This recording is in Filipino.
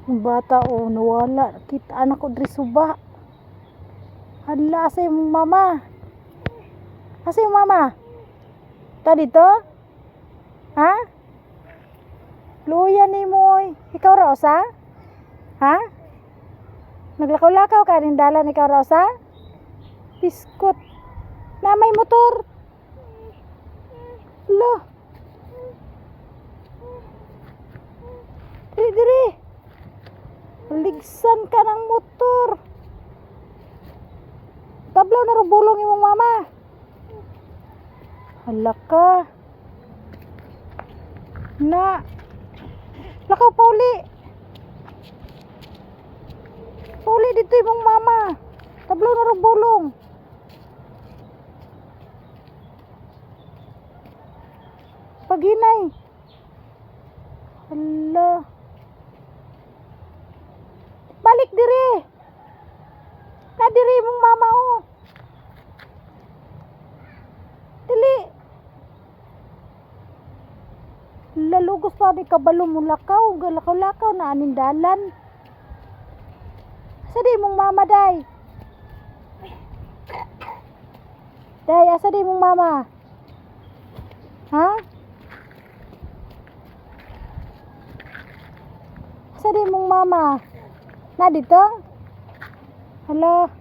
Yung bata nawala. Kita anak ko diri suba. Hala, asa yung mama? Asa yung mama? Ta dito? Ha? Luya ni moy. Ikaw Rosa? Ha? Naglakaw-lakaw ka rin dalan ikaw Rosa? Biskut. Na may motor. Hala. Diri. Ligsan ka ng motor. Tablaw na bulong imong mama. Hala ka. Na. Lakaw Pauli. Pauli dito imong mama. Tablaw na bulong. Paginay. Hala. Balik diri. Na diri mong mama oh. Dili. Lalugos pa di kabalo mo lakaw. Galakaw-lakaw na aning dalan. Asa di mong mama day? Day, asa di mong mama? Ha? Asa di mong mama? Na dito? Hala.